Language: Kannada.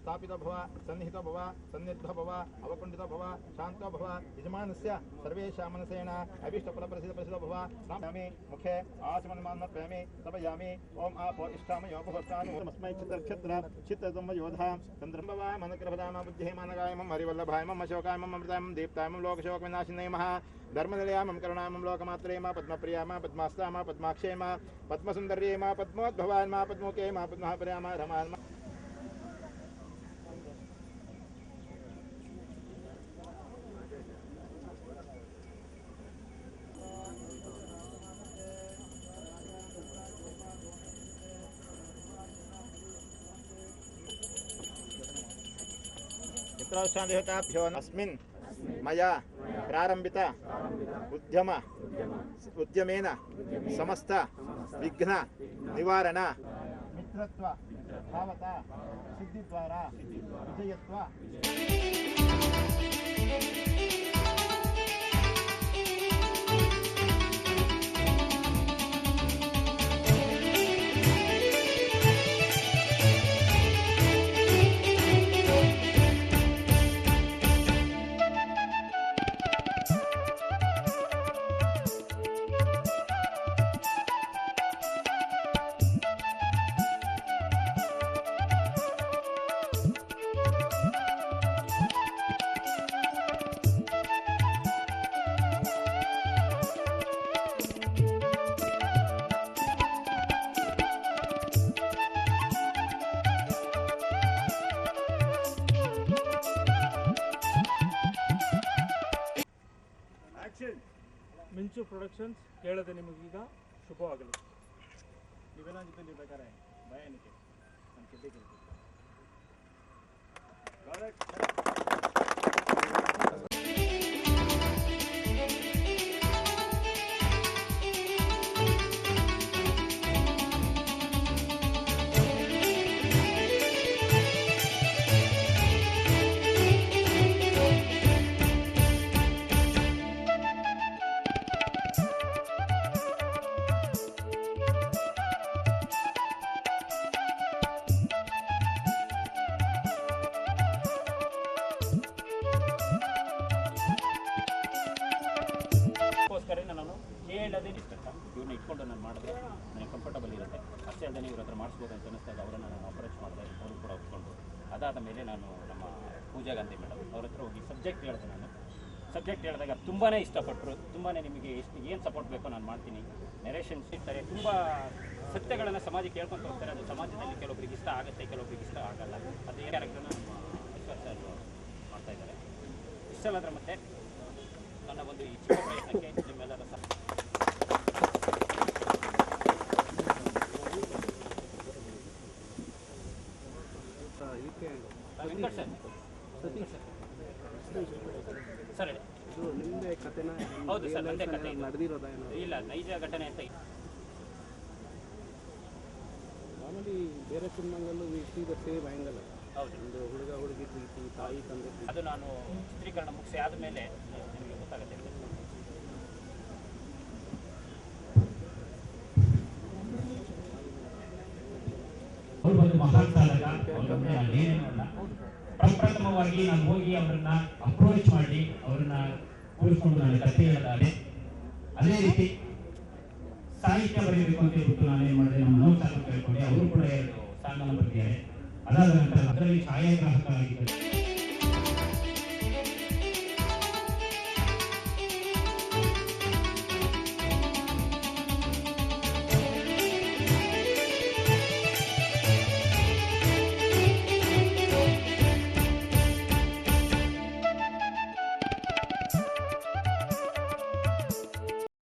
स्थापितो भव सन्निहितो भव सन्निर्भो भव अवकुण्ठितो भव शान्तो भव यजमानस्य सर्वेषां मनसेन अभीष्टफलप्रसिद्धो भव स्नामयामि मुखे आचमनमानप्यामि तपयामि ओम आपो इष्टामयो भवस्तानुमस्मै चित्रक्षत्र चित्तसंयोधा चन्द्रम्भवा मनकृभदाम बुद्धिमानगायमं हरिवल्लभायमं अशोकायमं अमृतायमं दीप्तायमं लोकशोकविनाशिनयमः धर्मनिलयामं करुणामं लोकमात्रेम पद्मप्रियाम पद्मास्ताम पद्माक्षेम पद्मसुन्दर्येम पद्मोद्भवान्म पद्मोकेम पद्मप्रियाम रमान्म मित्राशान्तिहताभ्यो अस्मिन् मया प्रारंभित उद्यमेन समस्त विघ्न निवारण मित्रत्व भावता सिद्धिद्वारा विजयत्व ಮಿಂಚು ಪ್ರೊಡಕ್ಷನ್ಸ್ ಕೇಳದೆ ನಿಮಗೀಗ ಶುಭವಾಗಲಿ. ನೀವೆಲ್ಲ ಜೊತೆಲಿರ್ಬೇಕಾರೆ ಭಯ ಏನಕ್ಕೆ ನಾನು ಗೆದ್ದೆ ಗೆಲ್ತೀನಿ. ನಾನು ಕೇಳದೇ ಇವ್ರನ್ನ ಇಟ್ಕೊಂಡು ನಾನು ಮಾಡಿದ್ರೆ ನನಗೆ ಕಂಫರ್ಟಬಲ್ ಇರುತ್ತೆ. ಅಷ್ಟೇ ಅಲ್ಲದೆ ಇವ್ರ ಹತ್ರ ಮಾಡಿಸ್ಬೋದು ಅಂತ ಅನ್ನಿಸ್ದಾಗ ಅವರನ್ನು ನಾನು ಅಪ್ರೋಚ್ ಮಾಡಿದೆ, ಅವರು ಕೂಡ ಒಪ್ಕೊಂಡು. ಅದಾದ ಮೇಲೆ ನಾನು ನಮ್ಮ ಪೂಜಾ ಗಾಂಧಿ ಮೇಡಮ್ ಅವ್ರ ಹತ್ರ ಹೋಗಿ ಸಬ್ಜೆಕ್ಟ್ ಹೇಳಿದೆ. ನಾನು ಸಬ್ಜೆಕ್ಟ್ ಹೇಳಿದಾಗ ತುಂಬಾ ಇಷ್ಟಪಟ್ಟರು. ತುಂಬಾ ನಿಮಗೆ ಏನು ಸಪೋರ್ಟ್ ಬೇಕೋ ನಾನು ಮಾಡ್ತೀನಿ, ನೆರೇಷನ್ಸ್ ಇರ್ತಾರೆ, ತುಂಬ ಸತ್ಯಗಳನ್ನು ಸಮಾಜಕ್ಕೆ ಹೇಳ್ಕೊಂಡು ಹೋಗ್ತಾರೆ. ಅದು ಸಮಾಜದಲ್ಲಿ ಕೆಲವೊಬ್ಬರಿಗೆ ಇಷ್ಟ ಆಗುತ್ತೆ, ಕೆಲವೊಬ್ಬರಿಗೆ ಇಷ್ಟ ಆಗಲ್ಲ. ಅದು ಏನು ಕ್ಯಾರೆಕ್ಟರ್ನ ವಿಶ್ವಾಸ ಮಾಡ್ತಾ ಇದ್ದಾರೆ. ಇಷ್ಟಲ್ಲಾದ್ರೆ ಮತ್ತೆ ನನ್ನ ಒಂದು ಈ ಚಿಕ್ಕ ಪ್ರಯತ್ನಕ್ಕೆ ನಿಮ್ಮೆಲ್ಲರ ವೆಂಕಟ್ ಸರ್ ಇದು ನಿಮ್ಮದೇ ಕಥೆನ? ಹೌದು ಸರ್, ನಂದೇ ಕಥೆ. ನಡೆದಿರೋದಾ? ಇಲ್ಲ, ನೈಜ ಘಟನೆ ಅಂತ. ಮಾಮೂಲಿ ಬೇರೆ ಸಿನಿಮಾಗಳಲ್ಲೂ ಇಷ್ಟಿದೆ ಸೇಮ್ ಆ್ಯಂಗಲ್. ಹೌದು, ಒಂದು ಹುಡುಗ ಹುಡುಗಿ ಪ್ರೀತಿ, ತಾಯಿ ತಂದೆ ಪ್ರೀತಿ. ಅದು ನಾನು ಚಿತ್ರೀಕರಣ ಮುಗಿಸಿ ಆದಮೇಲೆ ನಿಮಗೆ ಗೊತ್ತಾಗುತ್ತೆ. ಅವರು ಒಂದು ಮಹಾನ್ ಸಾಧಕ. ಪ್ರಪ್ರಥಮವಾಗಿ ನಾನು ಹೋಗಿ ಅವರನ್ನ ಅಪ್ರೋಚ್ ಮಾಡಿ ಅವರನ್ನ ಕೂರಿಸ್ಕೊಂಡು ನಾನು ಕಥೆ ಹೇಳಿದೆ. ಅದೇ ರೀತಿ ಸಾಹಿತ್ಯ ಬರೀಬೇಕು ಅಂತ ಹೇಳ್ಬಿಟ್ಟು ನಾನೇನು ಮಾಡಿದೆ, ನಮ್ಮ ಮನೋಜ್ ಸಾಧಕ ಕೇಳ್ಕೊಂಡೆ. ಅವರು ಕೂಡ 2 ಸಾಂಗನ್ನು ಬರ್ತಿದ್ದಾರೆ. ಅದಾದ ನಂತರ ಅದರಲ್ಲಿ ಛಾಯಾಗ್ರಾಹಕರಾಗಿದ್ದಾರೆ.